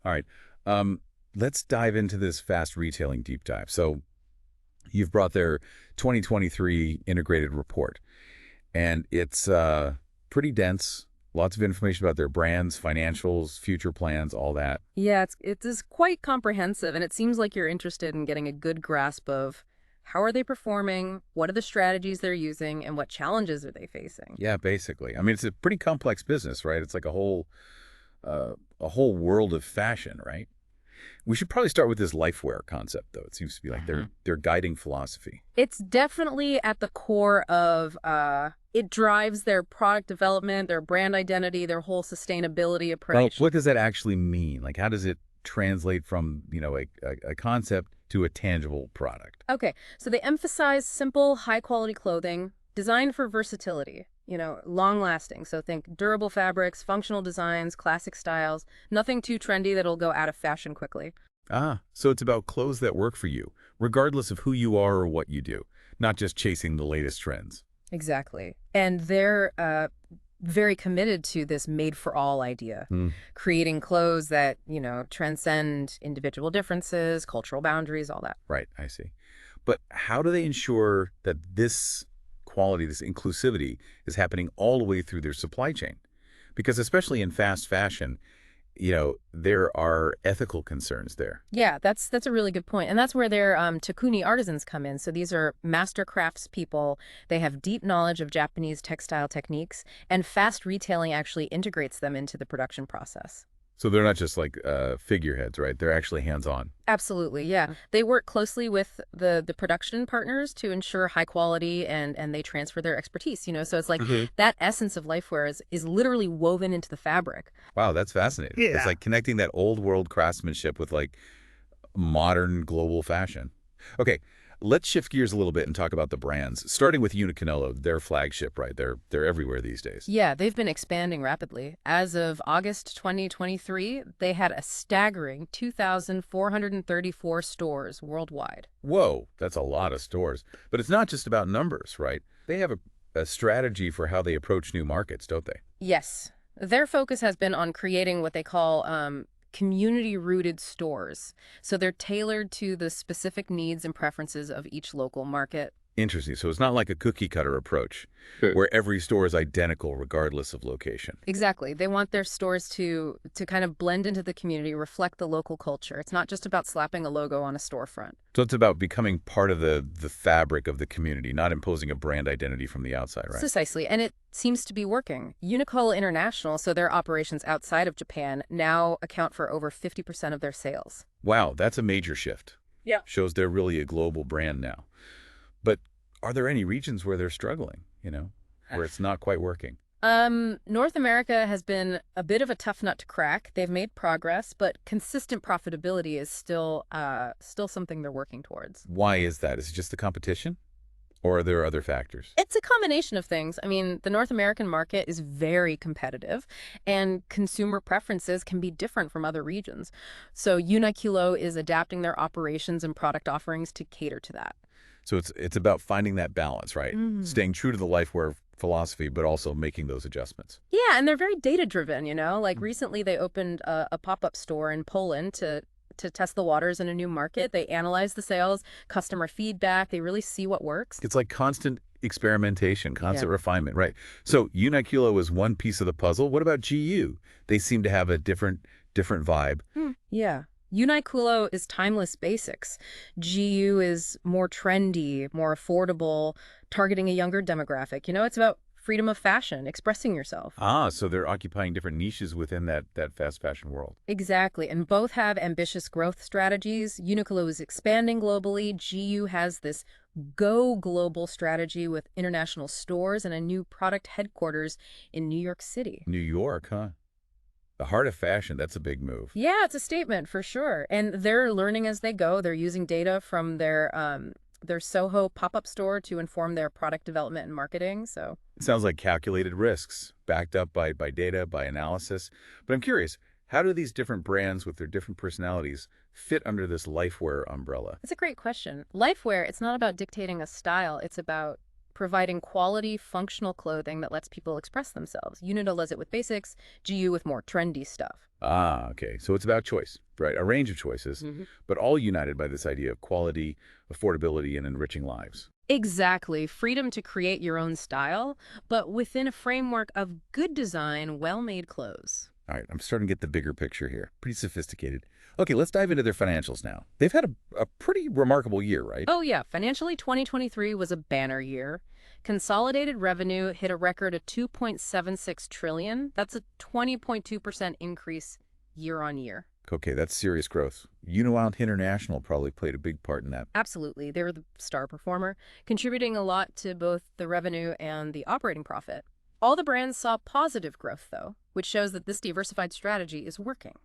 All right. Um, let's dive into this fast retailing deep dive. So you've brought their 2023 integrated report, and it's pretty dense. Lots of information about their brands, financials, future plans, all that. Yeah, it is quite comprehensive, and it seems like you're interested in getting a good grasp of how are they performing, what are the strategies they're using, and what challenges are they facing. Yeah, basically. I mean, it's a pretty complex business, right? It's like a whole world of fashion, right? We should probably start with this lifewear concept, though. It seems to be like their guiding philosophy. It's definitely at the core of it drives their product development, their brand identity, their whole sustainability Well, approach. what does that actually mean? Like, how does it translate from, a concept to a tangible product? Okay, so they emphasize simple, high-quality clothing designed for versatility, long-lasting. So think durable fabrics, functional designs, classic styles, nothing too trendy that'll go out of fashion quickly. Ah, so it's about clothes that work for you, regardless of who you are or what you do, not just chasing the latest trends. Exactly. And they're very committed to this made-for-all idea, Hmm. creating clothes that, transcend individual differences, cultural boundaries, all that. Right, I see. But how do they ensure that this quality, this inclusivity, is happening all the way through their supply chain? Because especially in fast fashion, there are ethical concerns there. Yeah, that's a really good point. And that's where their Takuni artisans come in. So these are master crafts people. They have deep knowledge of Japanese textile techniques, and fast retailing actually integrates them into the production process. So they're not just like figureheads, right? They're actually hands-on. Absolutely, yeah. They work closely with the production partners to ensure high quality and they transfer their expertise, So it's like that essence of lifewear is literally woven into the fabric. Wow, that's fascinating. It's Yeah. like connecting that old world craftsmanship with like modern global fashion. Okay, let's shift gears a little bit and talk about the brands, starting with Unicanello, their flagship, right? They're everywhere these days. Yeah, they've been expanding rapidly. As of August 2023, they had a staggering 2,434 stores worldwide. Whoa, that's a lot of stores. But it's not just about numbers, right? They have a strategy for how they approach new markets, don't they? Yes, their focus has been on creating what they call community-rooted stores. So they're tailored to the specific needs and preferences of each local market. Interesting. So it's not like a cookie cutter approach Sure. where every store is identical regardless of location. Exactly. They want their stores to kind of blend into the community, reflect the local culture. It's not just about slapping a logo on a storefront. So it's about becoming part of the fabric of the community, not imposing a brand identity from the outside, right? Precisely, and it seems to be working. Uniqlo International, so their operations outside of Japan, now account for over 50% of their sales. Wow, that's a major shift. Yeah. Shows they're really a global brand now. But are there any regions where they're struggling, where it's not quite working? North America has been a bit of a tough nut to crack. They've made progress, but consistent profitability is still something they're working towards. Why is that? Is it just the competition? Or are there other factors? It's a combination of things. I mean, the North American market is very competitive, and consumer preferences can be different from other regions. So Uniqlo is adapting their operations and product offerings to cater to that. So it's about finding that balance, right? Staying true to the lifewear philosophy, but also making those adjustments. Yeah, and they're very data-driven, Like recently they opened a pop-up store in Poland to test the waters in a new market. They analyze the sales, customer feedback. They really see what works. It's like constant experimentation, constant Yeah. refinement, right? So Uniqlo is one piece of the puzzle. What about GU? They seem to have a different vibe. Yeah. Uniqlo is timeless basics. GU is more trendy, more affordable, targeting a younger demographic. It's about freedom of fashion, expressing yourself. Ah, so they're occupying different niches within that fast fashion world. Exactly. And both have ambitious growth strategies. Uniqlo is expanding globally. GU has this go global strategy with international stores and a new product headquarters in New York City. New York, huh? The heart of fashion, that's a big move. Yeah, it's a statement for sure. And they're learning as they go. They're using data from their Soho pop-up store to inform their product development and marketing. So It sounds like calculated risks, backed up by data, by analysis. But I'm curious, how do these different brands with their different personalities fit under this lifewear umbrella? it's a great question. Lifewear, it's not about dictating a style. It's about providing quality, functional clothing that lets people express themselves. Unido does it with basics, GU with more trendy stuff. Ah, okay. So it's about choice, right? A range of choices, but all united by this idea of quality, affordability, and enriching lives. Exactly. Freedom to create your own style, but within a framework of good design, well-made clothes. All right, I'm starting to get the bigger picture here. Pretty sophisticated. Okay, let's dive into their financials now. They've had a pretty remarkable year, right? Oh yeah, financially 2023 was a banner year. Consolidated revenue hit a record of 2.76 trillion. That's a 20.2% increase year on year. Okay, that's serious growth. Uniout International probably played a big part in that. Absolutely. They were the star performer, contributing a lot to both the revenue and the operating profit. All the brands saw positive growth, though, which shows that this diversified strategy is working.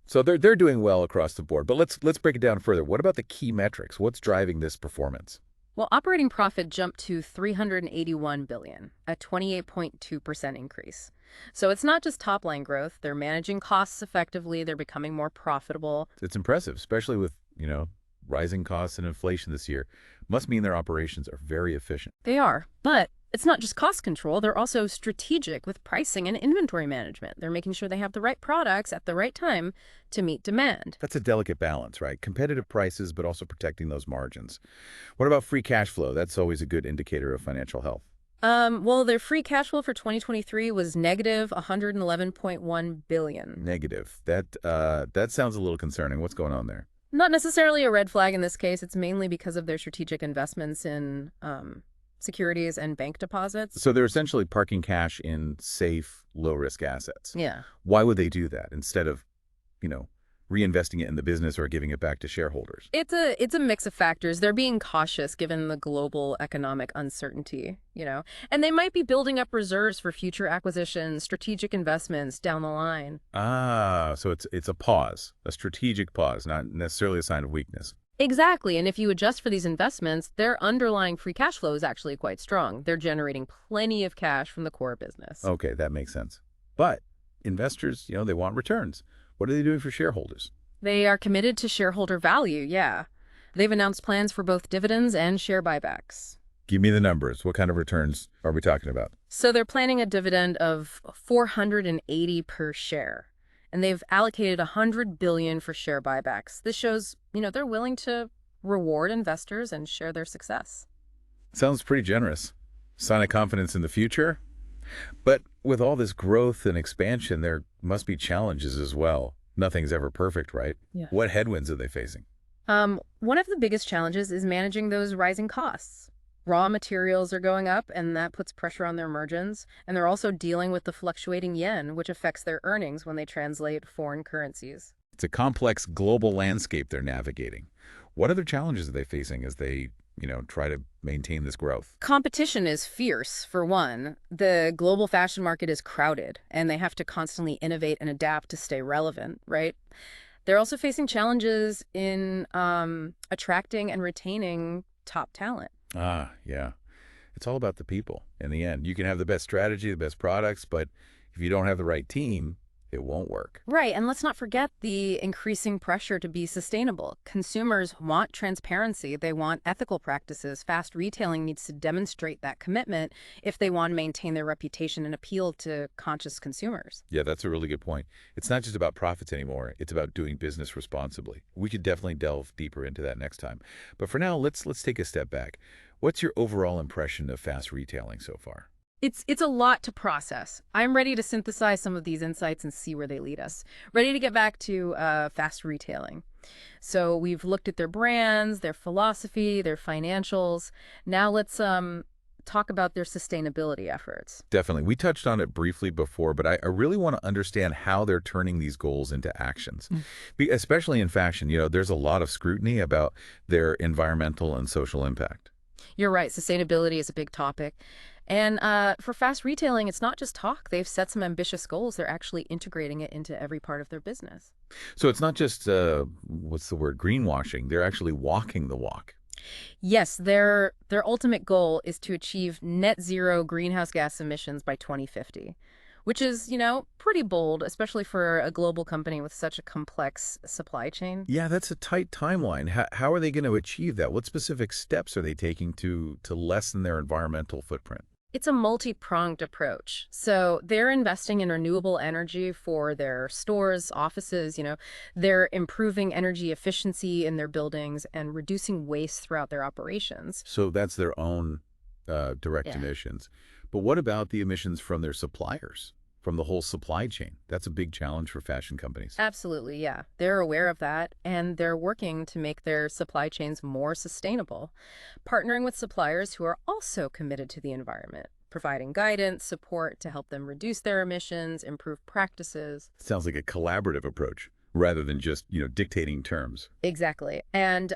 So they're doing well across the board. But let's break it down further. What about the key metrics? What's driving this performance? Well, operating profit jumped to 381 billion, a 28.2% increase. So it's not just top-line growth. They're managing costs effectively. They're becoming more profitable. It's impressive, especially with, rising costs and inflation this year. Must mean their operations are very efficient. They are. But it's not just cost control. They're also strategic with pricing and inventory management. They're making sure they have the right products at the right time to meet demand. That's a delicate balance, right? Competitive prices, but also protecting those margins. What about free cash flow? That's always a good indicator of financial health. Well, their free cash flow for 2023 was negative 111.1 billion. Negative. That sounds a little concerning. What's going on there? Not necessarily a red flag in this case. It's mainly because of their strategic investments in securities and bank deposits. So they're essentially parking cash in safe, low-risk assets. Yeah. Why would they do that instead of, reinvesting it in the business or giving it back to shareholders? It's a mix of factors. They're being cautious given the global economic uncertainty. And they might be building up reserves for future acquisitions, strategic investments down the line. Ah, so it's a pause, a strategic pause, not necessarily a sign of weakness. Exactly. And if you adjust for these investments, their underlying free cash flow is actually quite strong. They're generating plenty of cash from the core business. Okay, that makes sense. But investors, they want returns. What are they doing for shareholders? They are committed to shareholder value, yeah. They've announced plans for both dividends and share buybacks. Give me the numbers. What kind of returns are we talking about? So they're planning a dividend of 480 per share. And they've allocated 100 billion for share buybacks. This shows, they're willing to reward investors and share their success. Sounds pretty generous. Sign of confidence in the future? But with all this growth and expansion, there must be challenges as well. Nothing's ever perfect, right? Yeah. What headwinds are they facing? One of the biggest challenges is managing those rising costs. Raw materials are going up, and that puts pressure on their margins. And they're also dealing with the fluctuating yen, which affects their earnings when they translate foreign currencies. It's a complex global landscape they're navigating. What other challenges are they facing as they, try to maintain this growth? Competition is fierce, for one. The global fashion market is crowded, and they have to constantly innovate and adapt to stay relevant, right? They're also facing challenges in attracting and retaining top talent. Ah, yeah. It's all about the people in the end. You can have the best strategy, the best products, but if you don't have the right team, it won't work. Right, and let's not forget the increasing pressure to be sustainable. Consumers want transparency. They want ethical practices. Fast retailing needs to demonstrate that commitment if they want to maintain their reputation and appeal to conscious consumers. Yeah, that's a really good point. It's not just about profits anymore. It's about doing business responsibly. We could definitely delve deeper into that next time. But for now, let's take a step back. What's your overall impression of fast retailing so far? It's a lot to process. I'm ready to synthesize some of these insights and see where they lead us. Ready to get back to fast retailing. So we've looked at their brands, their philosophy, their financials. Now let's talk about their sustainability efforts. Definitely. We touched on it briefly before, but I really want to understand how they're turning these goals into actions. Especially in fashion, there's a lot of scrutiny about their environmental and social impact. You're right. Sustainability is a big topic. And for fast retailing, it's not just talk. They've set some ambitious goals. They're actually integrating it into every part of their business. So it's not just, what's the word, greenwashing. They're actually walking the walk. Yes, their ultimate goal is to achieve net zero greenhouse gas emissions by 2050, which is, pretty bold, especially for a global company with such a complex supply chain. Yeah, that's a tight timeline. How are they going to achieve that? What specific steps are they taking to lessen their environmental footprint? It's a multi-pronged approach. So they're investing in renewable energy for their stores, offices, they're improving energy efficiency in their buildings and reducing waste throughout their operations. So that's their own direct Yeah. emissions. But what about the emissions from their suppliers, from the whole supply chain? That's a big challenge for fashion companies. Absolutely, yeah. They're aware of that, and they're working to make their supply chains more sustainable, partnering with suppliers who are also committed to the environment, providing guidance, support to help them reduce their emissions, improve practices. Sounds like a collaborative approach rather than just, dictating terms. Exactly. And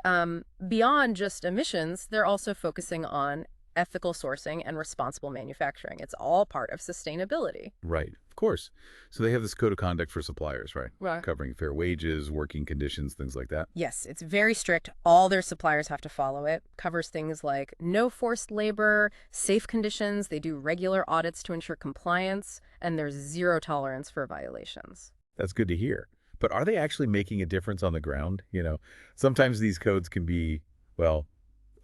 beyond just emissions, they're also focusing on ethical sourcing and responsible manufacturing. It's all part of sustainability. Right, of course. So they have this code of conduct for suppliers, right? Right. Covering fair wages, working conditions, things like that. Yes, it's very strict. All their suppliers have to follow it. Covers things like no forced labor, safe conditions. They do regular audits to ensure compliance, and there's zero tolerance for violations. That's good to hear. But are they actually making a difference on the ground? Sometimes these codes can be, well,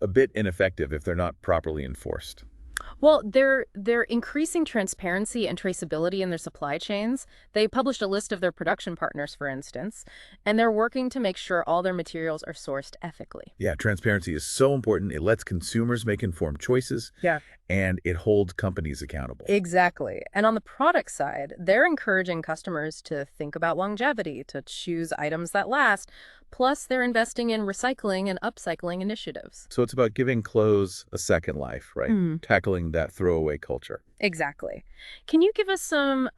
a bit ineffective if they're not properly enforced. Well, they're increasing transparency and traceability in their supply chains. They published a list of their production partners, for instance, and they're working to make sure all their materials are sourced ethically. Yeah, transparency is so important. It lets consumers make informed choices, Yeah. and it holds companies accountable. Exactly. And on the product side, they're encouraging customers to think about longevity, to choose items that last. Plus, they're investing in recycling and upcycling initiatives. So it's about giving clothes a second life, right? Tackling that throwaway culture. Exactly. Can you give us some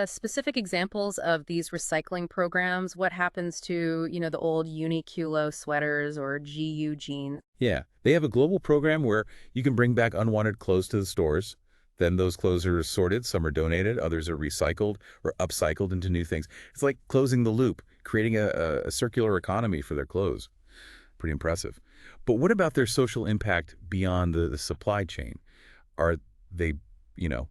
specific examples of these recycling programs? What happens to, the old Uniqlo sweaters or GU jeans? Yeah, they have a global program where you can bring back unwanted clothes to the stores. Then those clothes are sorted, some are donated, others are recycled or upcycled into new things. It's like closing the loop, creating a circular economy for their clothes. Pretty impressive. But what about their social impact beyond the supply chain? Are they,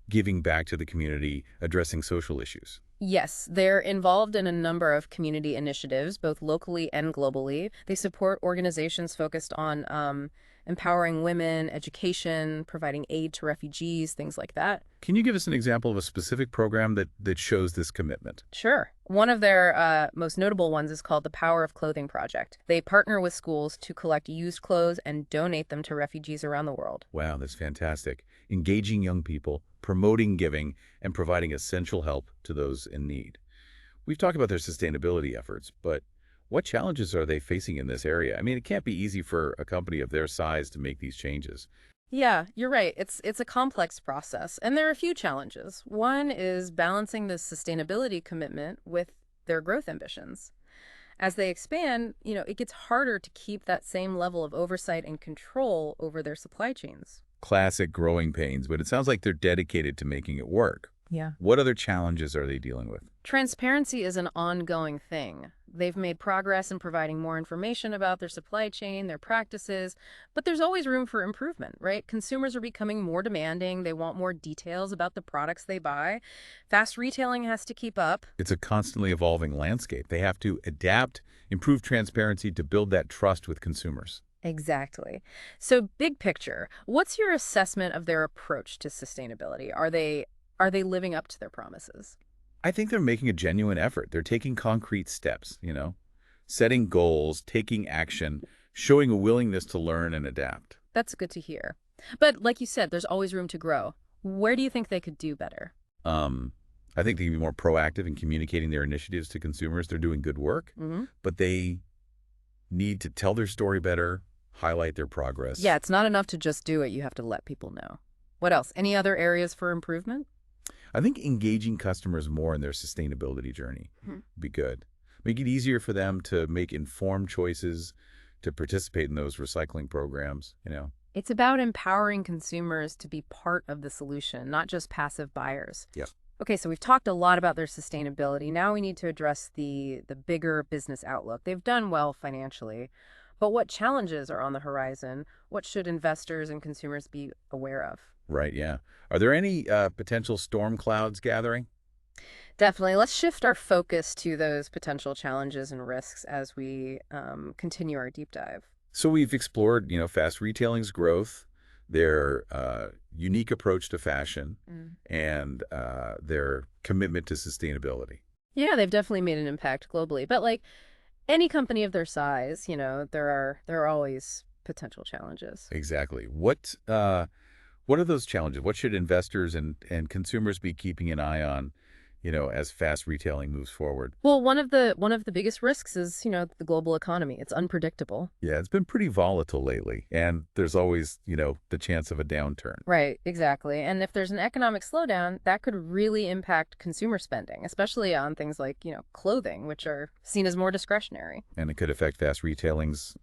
giving back to the community, addressing social issues? Yes, they're involved in a number of community initiatives, both locally and globally. They support organizations focused on empowering women, education, providing aid to refugees, things like that. Can you give us an example of a specific program that shows this commitment? Sure. One of their most notable ones is called the Power of Clothing Project. They partner with schools to collect used clothes and donate them to refugees around the world. Wow, that's fantastic. Engaging young people, promoting giving, and providing essential help to those in need. We've talked about their sustainability efforts, but what challenges are they facing in this area? I mean, it can't be easy for a company of their size to make these changes. Yeah, you're right. It's a complex process, and there are a few challenges. One is balancing the sustainability commitment with their growth ambitions. As they expand, it gets harder to keep that same level of oversight and control over their supply chains. Classic growing pains, but it sounds like they're dedicated to making it work. Yeah. What other challenges are they dealing with? Transparency is an ongoing thing. They've made progress in providing more information about their supply chain, their practices, but there's always room for improvement, right? Consumers are becoming more demanding. They want more details about the products they buy. Fast retailing has to keep up. It's a constantly evolving landscape. They have to adapt, improve transparency to build that trust with consumers. Exactly. So big picture, what's your assessment of their approach to sustainability? Are they living up to their promises? I think they're making a genuine effort. They're taking concrete steps, setting goals, taking action, showing a willingness to learn and adapt. That's good to hear. But like you said, there's always room to grow. Where do you think they could do better? Um, I think they can be more proactive in communicating their initiatives to consumers. They're doing good work, but they need to tell their story better, highlight their progress. Yeah, it's not enough to just do it. You have to let people know. What else? Any other areas for improvement? I think engaging customers more in their sustainability journey would be good. Make it easier for them to make informed choices, to participate in those recycling programs. It's about empowering consumers to be part of the solution, not just passive buyers. Yeah. Okay, so we've talked a lot about their sustainability. Now we need to address the bigger business outlook. They've done well financially, but what challenges are on the horizon? What should investors and consumers be aware of? Right, yeah. Are there any potential storm clouds gathering? Definitely. Let's shift our focus to those potential challenges and risks as we continue our deep dive. So we've explored, fast retailing's growth, their unique approach to fashion, Mm. and their commitment to sustainability. Yeah, they've definitely made an impact globally. But like any company of their size, there are always potential challenges. Exactly. What are those challenges? What should investors and consumers be keeping an eye on, as fast retailing moves forward? Well, one of the biggest risks is, the global economy. It's unpredictable. Yeah, it's been pretty volatile lately, and there's always, the chance of a downturn. Right, exactly. And if there's an economic slowdown, that could really impact consumer spending, especially on things like, clothing, which are seen as more discretionary. And it could affect fast retailing's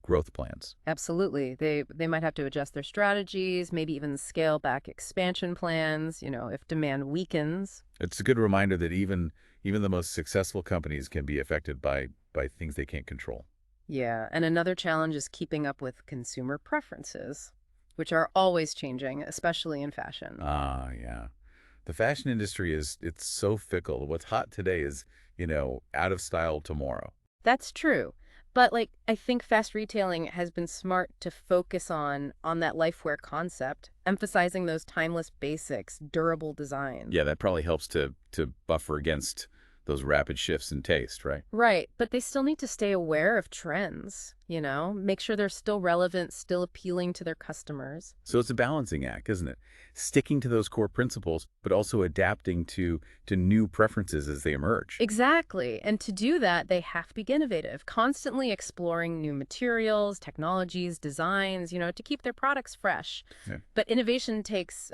growth plans. Absolutely. They might have to adjust their strategies, maybe even scale back expansion plans, if demand weakens. It's a good reminder that even the most successful companies can be affected by things they can't control. Yeah, and another challenge is keeping up with consumer preferences, which are always changing, especially in fashion. Ah, yeah. The fashion industry it's so fickle. What's hot today is, out of style tomorrow. That's true. But like I think fast retailing has been smart to focus on that lifewear concept, emphasizing those timeless basics, durable design. Yeah, that probably helps to buffer against those rapid shifts in taste, right? Right, but they still need to stay aware of trends, make sure they're still relevant, still appealing to their customers. So it's a balancing act, isn't it? Sticking to those core principles, but also adapting to new preferences as they emerge. Exactly. And to do that, they have to be innovative, constantly exploring new materials, technologies, designs, to keep their products fresh. Yeah. But innovation takes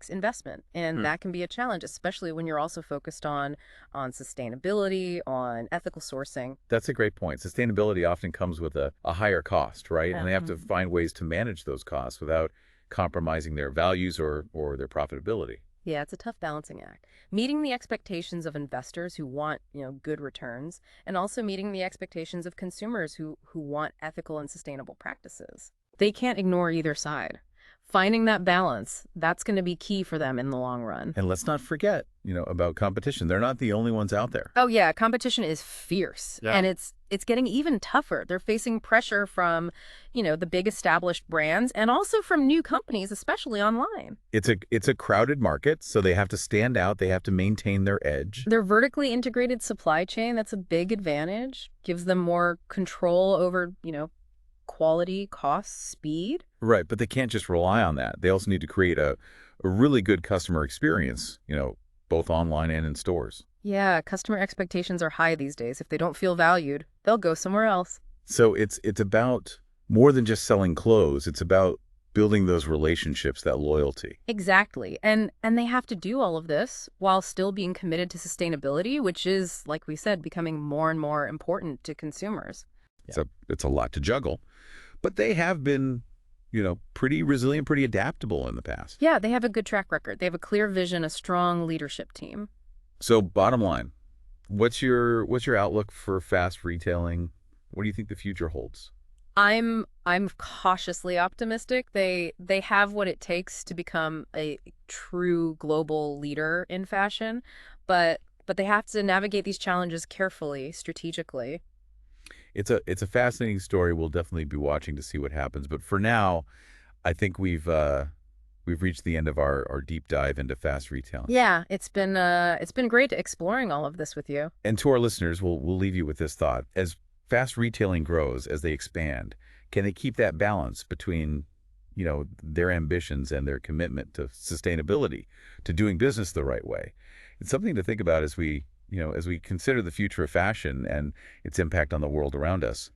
investment, and Hmm. that can be a challenge, especially when you're also focused on sustainability, on ethical sourcing. That's a great point. Sustainability often comes with a higher cost, right? And Yeah. they have to find ways to manage those costs without compromising their values or their profitability. Yeah, it's a tough balancing act. Meeting the expectations of investors who want, good returns, and also meeting the expectations of consumers who want ethical and sustainable practices. They can't ignore either side. Finding that balance, that's going to be key for them in the long run. And let's not forget, about competition. They're not the only ones out there. Oh yeah, competition is fierce, Yeah. and it's getting even tougher. They're facing pressure from, the big established brands and also from new companies, especially online. It's a crowded market, so they have to stand out. They have to maintain their edge. Their vertically integrated supply chain, that's a big advantage. Gives them more control over, quality, cost, speed. Right, but they can't just rely on that. They also need to create a really good customer experience, both online and in stores. Yeah, customer expectations are high these days. If they don't feel valued, they'll go somewhere else. So it's about more than just selling clothes. It's about building those relationships, that loyalty. Exactly. And they have to do all of this while still being committed to sustainability, which is, like we said, becoming more and more important to consumers. It's a lot to juggle, but they have been, pretty resilient, pretty adaptable in the past. Yeah, they have a good track record. They have a clear vision, a strong leadership team. So bottom line, what's your outlook for fast retailing? What do you think the future holds? I'm cautiously optimistic. They have what it takes to become a true global leader in fashion, but they have to navigate these challenges carefully, strategically. It's a fascinating story. We'll definitely be watching to see what happens. But for now, I think we've reached the end of our deep dive into fast retailing. Yeah, it's been great exploring all of this with you. And to our listeners, we'll leave you with this thought. As fast retailing grows, as they expand, can they keep that balance between, their ambitions and their commitment to sustainability, to doing business the right way? It's something to think about as we consider the future of fashion and its impact on the world around us.